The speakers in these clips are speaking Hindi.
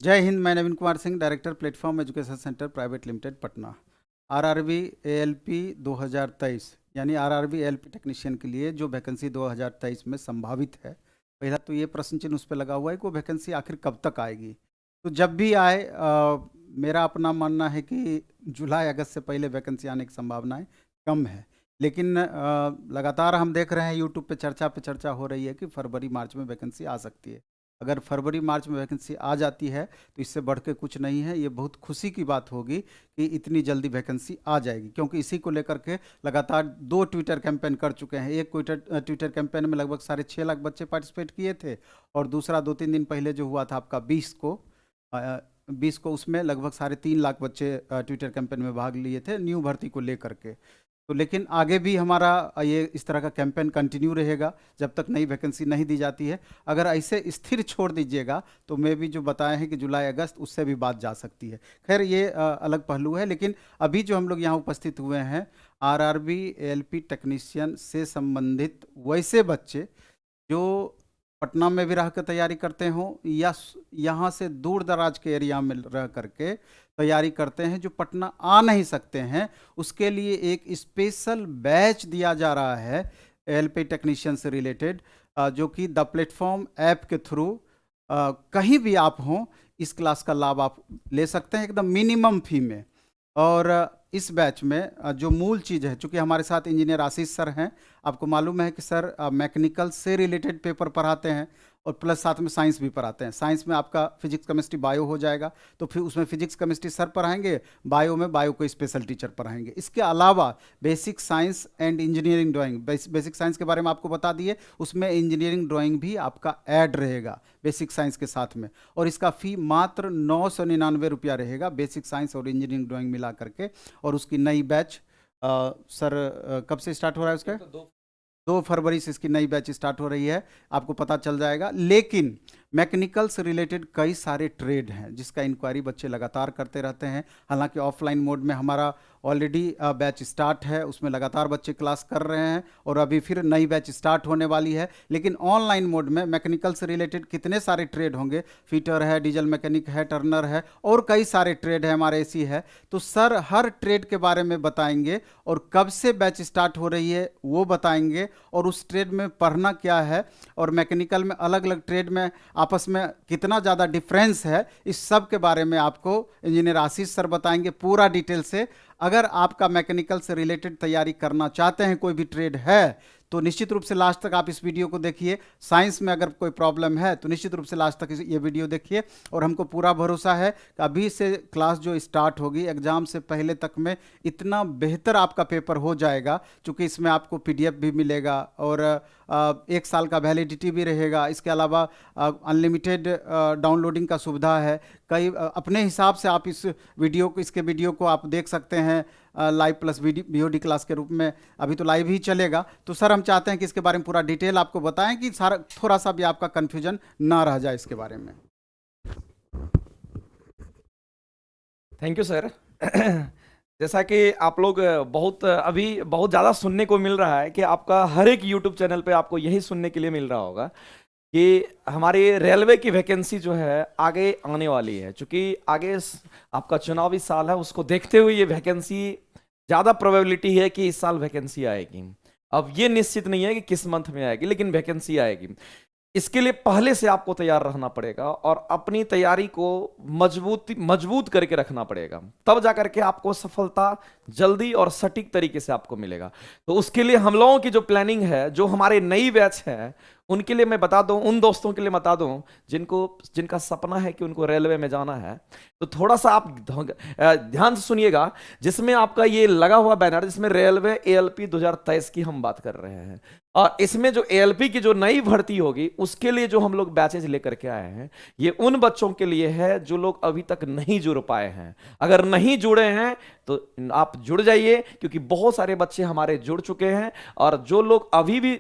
जय हिंद। मैं Navin Kumar Singh, director platform education centre private limited Patna. RRB ALP 2023 यानी आरआरबी एएलपी टेक्नीशियन के लिए जो वैकेंसी 2023 में संभावित है, पहला तो ये प्रश्न चिन्ह उस पर लगा हुआ है कि वो वैकेंसी आखिर कब तक आएगी। तो जब भी आए, मेरा अपना मानना है कि जुलाई अगस्त से पहले वैकेंसी आने की संभावनाएं कम है। लेकिन लगातार हम देख रहे हैं यूट्यूब पे चर्चा हो रही है कि फरवरी मार्च में वैकेंसी आ सकती है। अगर फरवरी मार्च में वैकेंसी आ जाती है तो इससे बढ़ के कुछ नहीं है, ये बहुत खुशी की बात होगी कि इतनी जल्दी वैकेंसी आ जाएगी, क्योंकि इसी को लेकर के लगातार 2 ट्विटर कैंपेन कर चुके हैं। एक ट्विटर कैंपेन में लगभग 6.5 लाख बच्चे पार्टिसिपेट किए थे, और दूसरा 2-3 दिन पहले जो हुआ था आपका 20 को उसमें लगभग 3.5 लाख बच्चे ट्विटर कैंपेन में भाग लिए थे न्यू भर्ती को लेकर के। तो लेकिन आगे भी हमारा ये इस तरह का कैंपेन कंटिन्यू रहेगा जब तक नई वैकेंसी नहीं दी जाती है। अगर ऐसे स्थिर छोड़ दीजिएगा तो मैं भी जो बताए हैं कि जुलाई अगस्त, उससे भी बात जा सकती है। खैर, ये अलग पहलू है। लेकिन अभी जो हम लोग यहाँ उपस्थित हुए हैं, आरआरबी एएलपी टेक्नीशियन से संबंधित वैसे बच्चे जो पटना में भी रह कर तैयारी करते हों या यहाँ से दूर दराज के एरिया में रह करके तैयारी करते हैं, जो पटना आ नहीं सकते हैं, उसके लिए एक स्पेशल बैच दिया जा रहा है एएलपी टेक्नीशियन से रिलेटेड, जो कि द प्लेटफॉर्म ऐप के थ्रू कहीं भी आप हों, इस क्लास का लाभ आप ले सकते हैं एकदम मिनिमम फी में। और इस बैच में जो मूल चीज़ है, चूँकि हमारे साथ इंजीनियर आशीष सर हैं, आपको मालूम है कि सर मैकेनिकल से रिलेटेड पेपर पढ़ाते हैं और प्लस साथ में साइंस भी पढ़ाते हैं। साइंस में आपका फिजिक्स केमिस्ट्री बायो हो जाएगा, तो फिर उसमें फिजिक्स केमिस्ट्री सर पढ़ाएंगे, बायो में बायो को स्पेशल टीचर पढ़ाएंगे। इसके अलावा basic science and engineering drawing, basic science के बारे में आपको बता दिए, उसमें इंजीनियरिंग ड्राइंग भी आपका ऐड रहेगा बेसिक साइंस के साथ में, और इसका फ़ी मात्र 999 रुपया रहेगा, बेसिक साइंस और इंजीनियरिंग ड्राइंग मिला करके। और उसकी नई बैच सर कब से स्टार्ट हो रहा है उसका? 2 फरवरी से इसकी नई बैच स्टार्ट हो रही है, आपको पता चल जाएगा। लेकिन मैकेनिकल से रिलेटेड कई सारे ट्रेड हैं जिसका इंक्वायरी बच्चे लगातार करते रहते हैं। हालांकि ऑफलाइन मोड में हमारा ऑलरेडी बैच स्टार्ट है, उसमें लगातार बच्चे क्लास कर रहे हैं, और अभी फिर नई बैच स्टार्ट होने वाली है। लेकिन ऑनलाइन मोड में मैकेनिकल से रिलेटेड कितने सारे ट्रेड होंगे, फिटर है, डीजल मैकेनिक है, टर्नर है, और कई सारे ट्रेड है, हमारे एसी है। तो सर हर ट्रेड के बारे में बताएंगे, और कब से बैच स्टार्ट हो रही है वो बताएंगे, और उस ट्रेड में पढ़ना क्या है, और मैकेनिकल में अलग अलग ट्रेड में आपस में कितना ज़्यादा डिफरेंस है, इस सब के बारे में आपको इंजीनियर आशीष सर बताएंगे पूरा डिटेल से। अगर आपका मैकेनिकल से रिलेटेड तैयारी करना चाहते हैं, कोई भी ट्रेड है, तो निश्चित रूप से लास्ट तक आप इस वीडियो को देखिए। साइंस में अगर कोई प्रॉब्लम है तो निश्चित रूप से लास्ट तक ये वीडियो देखिए, और हमको पूरा भरोसा है कि अभी से क्लास जो स्टार्ट होगी एग्जाम से पहले तक में इतना बेहतर आपका पेपर हो जाएगा, क्योंकि इसमें आपको पीडीएफ भी मिलेगा, और 1 साल का वैलिडिटी भी रहेगा। इसके अलावा अनलिमिटेड डाउनलोडिंग का सुविधा है। कई अपने हिसाब से आप इसके वीडियो को आप देख सकते हैं लाइव प्लस वीओडी क्लास के रूप में। अभी तो लाइव ही चलेगा। तो सर हम चाहते हैं कि इसके बारे में पूरा डिटेल आपको बताएं, कि सारा थोड़ा सा भी आपका कन्फ्यूजन ना रह जाए इसके बारे में। Thank you sir. जैसा कि आप लोग अभी बहुत ज़्यादा सुनने को मिल रहा है कि आपका हर एक यूट्यूब चैनल पे आपको यही सुनने के लिए मिल रहा होगा कि हमारी रेलवे की वैकेंसी जो है आगे आने वाली है। चूंकि आगे आपका चुनावी साल है, उसको देखते हुए ये वैकेंसी ज़्यादा प्रोबेबिलिटी है कि इस साल वैकेंसी आएगी। अब ये निश्चित नहीं है कि किस मंथ में आएगी, लेकिन वैकेंसी आएगी। इसके लिए पहले से आपको तैयार रहना पड़ेगा और अपनी तैयारी को मजबूत करके रखना पड़ेगा, तब जाकर के आपको सफलता जल्दी और सटीक तरीके से आपको मिलेगा। तो उसके लिए हम लोगों की जो प्लानिंग है, जो हमारे नई बैच है, उनके लिए मैं बता दूं, उन दोस्तों के लिए बता दूं जिनका सपना है कि उनको रेलवे में जाना है, तो थोड़ा सा आप ध्यान से सुनिएगा। जिसमें आपका ये लगा हुआ बैनर, जिसमें रेलवे एएलपी 2023 की हम बात कर रहे हैं, और इसमें जो एएलपी की जो नई भर्ती होगी उसके लिए जो हम लोग बैचेज लेकर के आए हैं, ये उन बच्चों के लिए है जो लोग अभी तक नहीं जुड़ पाए हैं। अगर नहीं जुड़े हैं तो आप जुड़ जाइए, क्योंकि बहुत सारे बच्चे हमारे जुड़ चुके हैं, और जो लोग अभी भी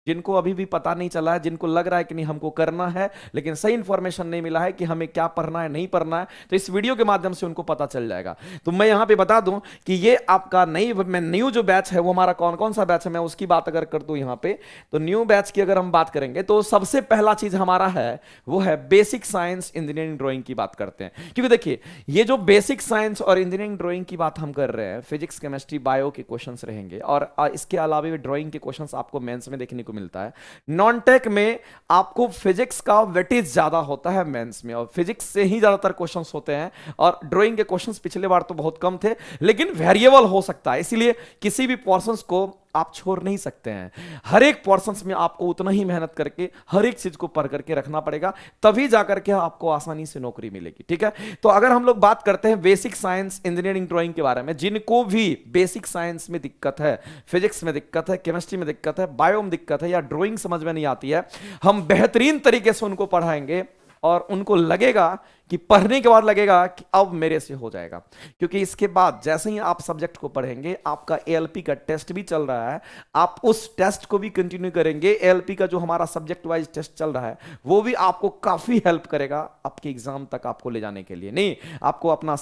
जिनको अभी भी पता नहीं चला है, जिनको लग रहा है कि नहीं हमको करना है लेकिन सही इंफॉर्मेशन नहीं मिला है कि हमें क्या पढ़ना है नहीं पढ़ना है, तो इस वीडियो के माध्यम से उनको पता चल जाएगा। तो मैं यहां पे बता दूं कि ये आपका न्यू जो बैच है वो हमारा कौन कौन सा बैच है, मैं उसकी बात अगर कर दूं यहां पे, तो न्यू बैच की अगर हम बात करेंगे तो सबसे पहला चीज हमारा है वो है बेसिक साइंस इंजीनियरिंग ड्राइंग की बात करते हैं। क्योंकि देखिए ये जो बेसिक साइंस और इंजीनियरिंग ड्राइंग की बात हम कर रहे हैं, फिजिक्स केमिस्ट्री बायो के क्वेश्चंस रहेंगे और इसके अलावा भी ड्राइंग के क्वेश्चंस आपको मेंस में देखने को मिलता है। नॉन टेक में आपको फिजिक्स का वेटेज ज्यादा होता है मेंस में, और फिजिक्स से ही ज्यादातर क्वेश्चंस होते हैं, और ड्राइंग के क्वेश्चंस पिछले बार तो बहुत कम थे लेकिन वेरिएबल हो सकता है, इसीलिए किसी भी पोर्शंस को आप छोड़ नहीं सकते हैं। हर एक पोर्शंस में आपको उतना ही मेहनत करके हर एक चीज को पढ़ करके रखना पड़ेगा, तभी जाकर के आपको आसानी से नौकरी मिलेगी। ठीक है, तो अगर हम लोग बात करते हैं बेसिक साइंस इंजीनियरिंग ड्राइंग के बारे में, जिनको भी बेसिक साइंस में दिक्कत है, फिजिक्स में दिक्कत है, केमिस्ट्री में दिक्कत है, बायो में दिक्कत है, या ड्राइंग समझ में नहीं आती है, हम बेहतरीन तरीके से उनको पढ़ाएंगे और उनको लगेगा कि पढ़ने के बाद लगेगा कि अब मेरे से हो जाएगा। क्योंकि इसके बाद जैसे ही आप सब्जेक्ट को पढ़ेंगे, आपका एएलपी का टेस्ट भी चल रहा है, आप उस टेस्ट को भी कंटिन्यू करेंगे। एएलपी का जो हमारा सब्जेक्ट वाइज टेस्ट चल रहा है वो भी आपको काफी हेल्प करेगा आपके एग्जाम तक आपको ले जाने के लिए, नहीं आपको अपना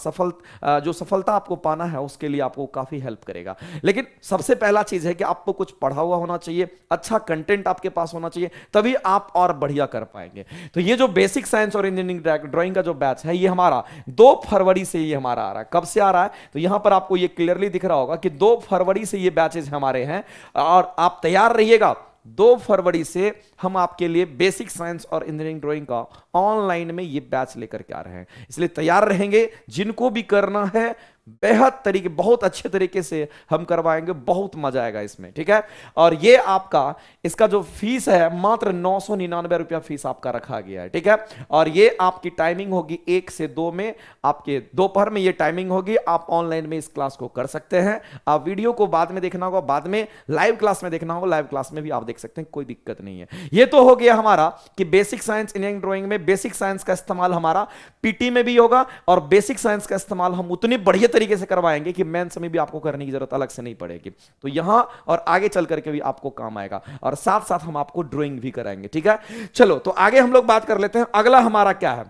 जो सफलता आपको पाना है उसके लिए आपको काफी हेल्प करेगा। लेकिन सबसे पहला चीज है कि आपको कुछ पढ़ा हुआ होना चाहिए, अच्छा कंटेंट आपके पास होना चाहिए, तभी आप और बढ़िया कर पाएंगे। तो ये जो बेसिक साइंस और इंजीनियरिंग ड्राइंग का जो बैच है ये हमारा 2 फरवरी से ये हमारा आ रहा है। कब से आ रहा है तो यहां पर आपको ये क्लियरली दिख रहा होगा कि 2 फरवरी से ये बैचेस हमारे हैं, और आप तैयार रहिएगा। 2 फरवरी से हम आपके लिए बेसिक साइंस और इंजीनियरिंग ड्राइंग का ऑनलाइन में ये बैच लेकर के आ रहे हैं, इसलिए तैयार रहेंगे। जिनको भी करना है बेहद तरीके, बहुत अच्छे तरीके से हम करवाएंगे, बहुत मजा आएगा इसमें। ठीक है, और ये आपका इसका जो फीस है मात्र 999 रुपया फीस आपका रखा गया है। ठीक है, और ये आपकी टाइमिंग होगी 1 से 2 में, आपके दोपहर में ये टाइमिंग होगी। आप ऑनलाइन में इस क्लास को कर सकते हैं, आप वीडियो को बाद में देखना होगा, बाद में लाइव क्लास में देखना होगा, लाइव क्लास में भी आप देख सकते हैं, कोई दिक्कत नहीं है। ये तो हो गया हमारा कि बेसिक साइंस इंजीनियरिंग ड्राइंग में बेसिक साइंस का इस्तेमाल हमारा पीटी में भी होगा, और बेसिक साइंस का इस्तेमाल हम उतनी बढ़िया तरीके से करवाएंगे कि मेंस में भी आपको करने की जरूरत अलग से नहीं पड़ेगी। तो यहां और आगे चल करके भी आपको काम आएगा, और साथ साथ हम आपको ड्राइंग भी कराएंगे। ठीक है, चलो तो आगे हम लोग बात कर लेते हैं। अगला हमारा क्या है,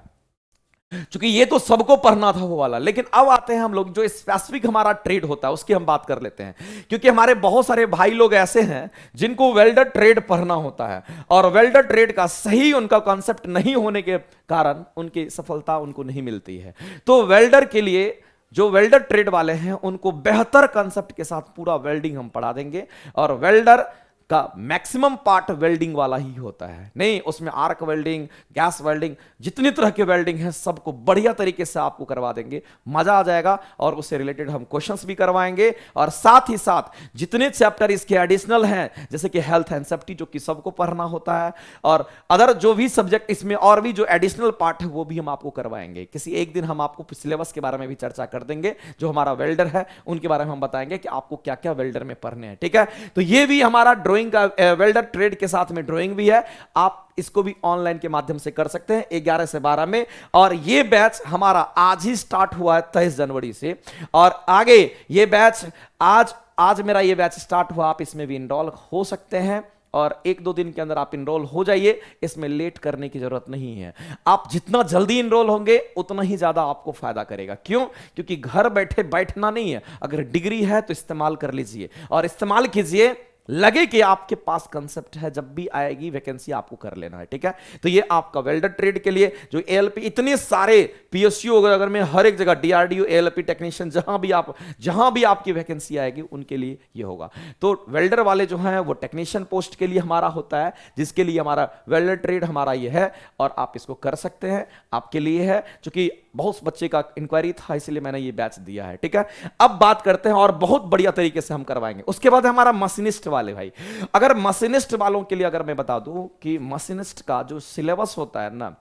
क्योंकि ये तो सबको पढ़ना था वो वाला, लेकिन अब आते हैं हम लोग जो स्पेसिफिक हमारा ट्रेड होता है उसकी हम बात कर लेते हैं। क्योंकि हमारे बहुत सारे भाई लोग ऐसे हैं जिनको वेल्डर ट्रेड पढ़ना होता है, और वेल्डर ट्रेड का सही उनका कॉन्सेप्ट नहीं होने के कारण उनकी सफलता उनको नहीं मिलती है। तो वेल्डर के लिए, जो वेल्डर ट्रेड वाले हैं, उनको बेहतर कंसेप्ट के साथ पूरा वेल्डिंग हम पढ़ा देंगे, और वेल्डर का मैक्सिमम पार्ट वेल्डिंग वाला ही होता है, नहीं उसमें आर्क वेल्डिंग, गैस वेल्डिंग, जितनी तरह के वेल्डिंग है सबको बढ़िया तरीके से आपको करवा देंगे, मजा आ जाएगा। और उससे रिलेटेड हम क्वेश्चंस भी करवाएंगे, और साथ ही साथ जितने चैप्टर इसके एडिशनल हैं जैसे कि हेल्थ एंड सेफ्टी जो कि सबको पढ़ना होता है, और अदर जो भी सब्जेक्ट इसमें और भी जो एडिशनल पार्ट है वो भी हम आपको करवाएंगे। किसी एक दिन हम आपको सिलेबस के बारे में भी चर्चा कर देंगे, जो हमारा वेल्डर है उनके बारे में हम बताएंगे कि आपको क्या क्या वेल्डर में पढ़ने हैं। ठीक है, तो ये भी हमारा ड्राइंग का वेल्डर ट्रेड के साथ में ड्राइंग भी है, आप इसको भी ऑनलाइन के माध्यम से कर सकते हैं 11 से 12 में। और ये बैच हमारा आज ही स्टार्ट हुआ है 23 जनवरी से, और आगे ये बैच आज मेरा ये बैच स्टार्ट हुआ, आप इसमें भी इनरोल हो सकते हैं, और 1-2 दिन के अंदर आप इनरोल हो जाइए, इसमें लेट करने की जरूरत नहीं है। आप जितना जल्दी इनरोल होंगे उतना ही ज्यादा आपको फायदा करेगा। क्यों? क्योंकि घर बैठे बैठना नहीं है, अगर डिग्री है तो इस्तेमाल कर लीजिए, और इस्तेमाल कीजिए, लगे कि आपके पास कंसेप्ट है, जब भी आएगी वैकेंसी आपको कर लेना है। ठीक है, तो ये आपका वेल्डर ट्रेड के लिए जो एएलपी, इतने सारे पीएसयू अगर में हर एक जगह डीआरडीओ एएलपी टेक्नीशियन जहां भी आपकी वैकेंसी आएगी उनके लिए ये होगा। तो वेल्डर वाले जो हैं वो टेक्नीशियन पोस्ट के लिए हमारा होता है, जिसके लिए हमारा वेल्डर ट्रेड हमारा ये है, और आप इसको कर सकते हैं, आपके लिए है। चूंकि बहुत बच्चे का इंक्वायरी था इसलिए मैंने ये बैच दिया है। ठीक है, अब बात करते हैं, और बहुत बढ़िया तरीके से हम करवाएंगे। उसके बाद हमारा मशीनिस्ट वाले भाई, अगर मशीनिस्ट वालों के लिए अगर मैं बता दूं कि मशीनिस्ट का जो सिलेबस होता है ना,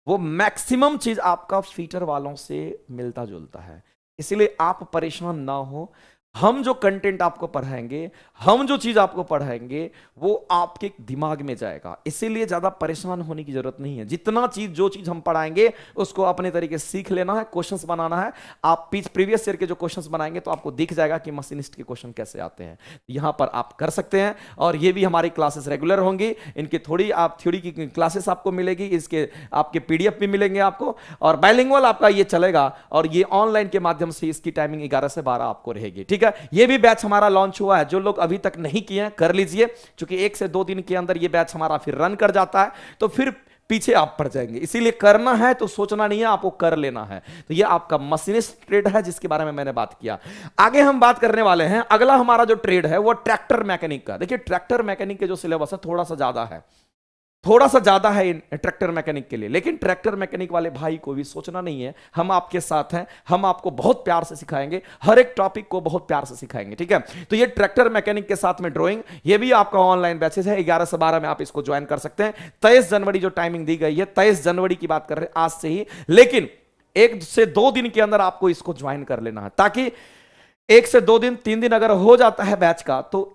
वो मैक्सिमम चीज आपका फीटर वालों से मिलता जुलता है, इसलिए आप परेशान ना हो। हम जो कंटेंट आपको पढ़ाएंगे, हम जो चीज आपको पढ़ाएंगे, वो आपके दिमाग में जाएगा। इसीलिए ज्यादा परेशान होने की जरूरत नहीं है। जितना चीज जो चीज हम पढ़ाएंगे उसको अपने तरीके से सीख लेना है, क्वेश्चंस बनाना है। आप प्रीवियस ईयर के जो क्वेश्चंस बनाएंगे तो आपको दिख जाएगा कि मशीनिस्ट के क्वेश्चन कैसे आते हैं। यहां पर आप कर सकते हैं, और ये भी हमारी क्लासेस रेगुलर होंगी। इनकी थोड़ी आप थ्योरी की क्लासेस आपको मिलेगी, इसके आपके पीडीएफ भी मिलेंगे आपको, और बाइलिंगुअल आपका ये चलेगा, और ये ऑनलाइन के माध्यम से इसकी टाइमिंग 11 से 12 आपको रहेगी। ठीक है, ये भी बैच हमारा लॉन्च हुआ है। जो लोग अभी तक नहीं किए हैं कर लीजिए, क्योंकि 1 से 2 दिन के अंदर ये बैच हमारा फिर रन कर जाता है, तो फिर पीछे आप पड़ जाएंगे। इसीलिए करना है तो सोचना नहीं है, आपको कर लेना है। तो ये आपका मशीनिस्ट ट्रेड है जिसके बारे में मैंने बात किया। आगे हम बात करने वाले हैं, अगला हमारा जो ट्रेड है वो ट्रैक्टर मैकेनिक का। देखिए, ट्रैक्टर मैकेनिक के जो सिलेबस है थोड़ा सा ज्यादा है इन ट्रैक्टर मैकेनिक के लिए। लेकिन ट्रैक्टर मैकेनिक वाले भाई को भी सोचना नहीं है, हम आपके साथ हैं, हम आपको बहुत प्यार से सिखाएंगे, हर एक टॉपिक को बहुत प्यार से सिखाएंगे। ठीक है, तो ये ट्रैक्टर मैकेनिक के साथ में ड्राइंग, ये भी आपका ऑनलाइन बैचेस है। 11 से 12 में आप इसको ज्वाइन कर सकते हैं। 23 जनवरी जो टाइमिंग दी गई है, 23 जनवरी की बात कर रहे हैं आज से ही, लेकिन 1 से 2 दिन के अंदर आपको इसको ज्वाइन कर लेना है, ताकि 1 से 2 दिन 3 दिन अगर हो जाता है बैच का, तो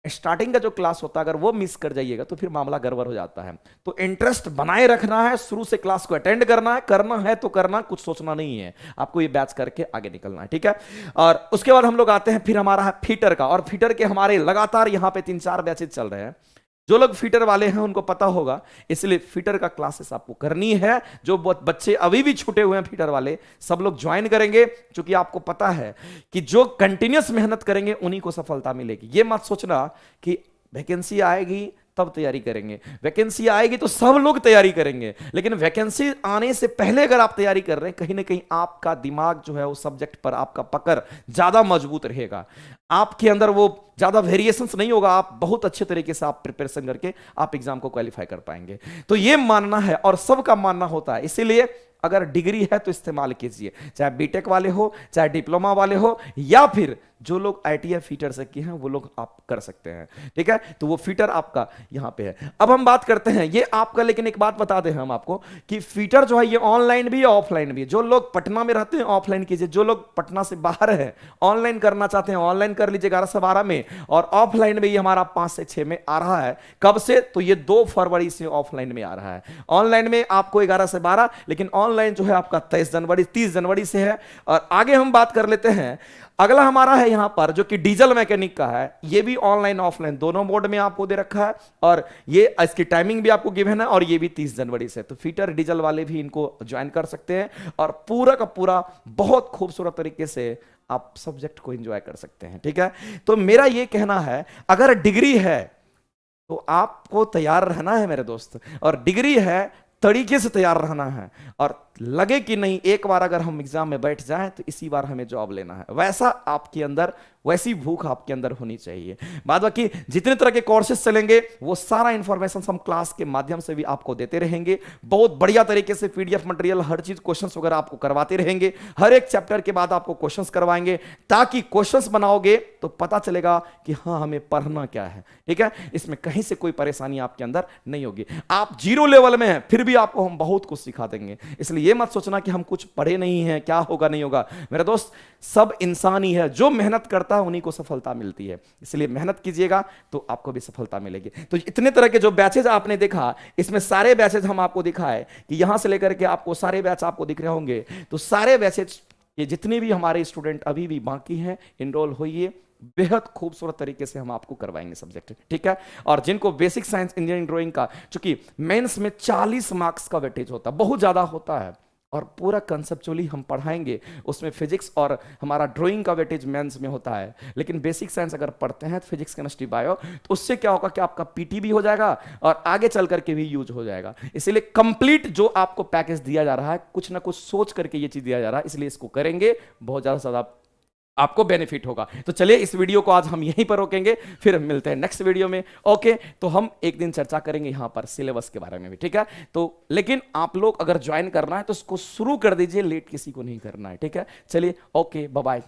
स्टार्टिंग का जो क्लास होता है अगर वो मिस कर जाइएगा तो फिर मामला गड़बड़ हो जाता है। तो इंटरेस्ट बनाए रखना है, शुरू से क्लास को अटेंड करना है तो करना, कुछ सोचना नहीं है, आपको ये बैच करके आगे निकलना है। ठीक है, और उसके बाद हम लोग आते हैं फिर हमारा है फीटर का। और फीटर के हमारे लगातार यहाँ पे 3-4 बैचेज चल रहे हैं। जो लोग फीटर वाले हैं उनको पता होगा, इसलिए फीटर का क्लासेस आपको करनी है। जो बच्चे अभी भी छूटे हुए हैं फीटर वाले, सब लोग ज्वाइन करेंगे, क्योंकि आपको पता है कि जो कंटिन्यूअस मेहनत करेंगे उन्हीं को सफलता मिलेगी। ये मत सोचना कि वैकेंसी आएगी तब तैयारी करेंगे, वैकेंसी आएगी तो सब लोग तैयारी करेंगे, लेकिन वैकेंसी आने से पहले अगर आप तैयारी कर रहे हैं, कहीं ना कहीं आपका दिमाग जो है उस सब्जेक्ट पर आपका पकड़ ज्यादा मजबूत रहेगा, आपके अंदर वो ज्यादा वेरिएशंस नहीं होगा, आप बहुत अच्छे तरीके से आप प्रिपरेशन करके आप एग्जाम को क्वालिफाई कर पाएंगे। तो ये मानना है, और सबका मानना होता है। इसीलिए अगर डिग्री है तो इस्तेमाल कीजिए, चाहे बीटेक वाले हो, चाहे डिप्लोमा वाले हो, या फिर जो लोग आईटीआई फीटर से किए हैं वो लोग आप कर सकते हैं। ठीक है, तो वो फीटर आपका यहां पे है। अब हम बात करते हैं ये आपका, लेकिन एक बात बता दें हम आपको कि फीटर जो है ये ऑनलाइन भी है ऑफलाइन भी है। जो लोग पटना में रहते हैं ऑफलाइन कीजिए, जो लोग पटना से बाहर है ऑनलाइन करना चाहते हैं ऑनलाइन कर लीजिए 11 से 12 में, और ऑफलाइन में ये हमारा 5 से 6 में आ रहा है। कब से? तो ये 2 फरवरी से ऑफलाइन में आ रहा है। ऑनलाइन में आपको 11 से 12, लेकिन ऑनलाइन जो है आपका 30 जनवरी से है। और आगे हम बात कर लेते हैं, अगला हमारा है यहां पर जो कि डीजल मैकेनिक का है। ये भी ऑनलाइन ऑफलाइन दोनों मोड में आपको दे रखा है, और ये इसकी टाइमिंग भी आपको गिवन है, और ये भी 30 जनवरी से। तो फीटर डीजल वाले भी इनको ज्वाइन कर सकते हैं, और पूरा का पूरा बहुत खूबसूरत तरीके से आप सब्जेक्ट को एंजॉय कर सकते हैं। ठीक है, तो मेरा ये कहना है, अगर डिग्री है तो आपको तैयार रहना है मेरे दोस्त, और डिग्री है तरीके से तैयार रहना है, और लगे कि नहीं एक बार अगर हम एग्जाम में बैठ जाएं तो इसी बार हमें जॉब लेना है, वैसा आपके अंदर, वैसी भूख आपके अंदर होनी चाहिए। बाद बाकी जितने तरह के कोर्सेज चलेंगे वो सारा इंफॉर्मेशन हम क्लास के माध्यम से भी आपको देते रहेंगे। बहुत बढ़िया तरीके से पीडीएफ मटेरियल, हर चीज क्वेश्चंस वगैरह आपको करवाते रहेंगे। हर एक चैप्टर के बाद आपको क्वेश्चंस करवाएंगे, ताकि क्वेश्चंस बनाओगे तो पता चलेगा कि हाँ हमें पढ़ना क्या है। ठीक है, इसमें कहीं से कोई परेशानी आपके अंदर नहीं होगी। आप 0 लेवल में हैं फिर भी आपको हम बहुत कुछ सिखा देंगे। इसलिए ये मत सोचना कि हम कुछ पढ़े नहीं हैं, क्या होगा नहीं होगा। मेरे दोस्त, सब इंसान ही है, जो मेहनत करता है उन्हीं को सफलता मिलती है। इसलिए मेहनत कीजिएगा तो आपको भी सफलता मिलेगी। तो इतने तरह के जो बैचेज आपने देखा, इसमें सारे बैचेज हम आपको दिखाए कि यहां से लेकर के आपको सारे बैच आपको दिख रहे होंगे। तो सारे बैचेज, ये जितने भी हमारे स्टूडेंट अभी भी बाकी हैं, इनरोल होइए, बेहद खूबसूरत तरीके से हम आपको करवाएंगे सब्जेक्ट। ठीक है, और जिनको बेसिक साइंस इंजीनियरिंग ड्राइंग का, चूंकि मेंस में 40 मार्क्स का वेटेज होता है, बहुत ज्यादा होता है, और पूरा कंसेप्चुअली हम पढ़ाएंगे। उसमें फिजिक्स और हमारा ड्राइंग का वेटेज मेंस में होता है, लेकिन बेसिक साइंस अगर पढ़ते हैं तो फिजिक्स केमिस्ट्री बायो, तो उससे क्या होगा कि आपका पीटी भी हो जाएगा और आगे चल करके भी यूज हो जाएगा। इसलिए कंप्लीट जो आपको पैकेज दिया जा रहा है, कुछ ना कुछ सोच करके ये चीज दिया जा रहा है, इसलिए इसको करेंगे, बहुत ज्यादा आपको बेनिफिट होगा। तो चलिए इस वीडियो को आज हम यहीं पर रोकेंगे, फिर मिलते हैं नेक्स्ट वीडियो में। ओके, तो हम एक दिन चर्चा करेंगे यहां पर सिलेबस के बारे में भी। ठीक है, तो लेकिन आप लोग अगर ज्वाइन करना है तो इसको शुरू कर दीजिए, लेट किसी को नहीं करना है। ठीक है, चलिए ओके, बाय बाय।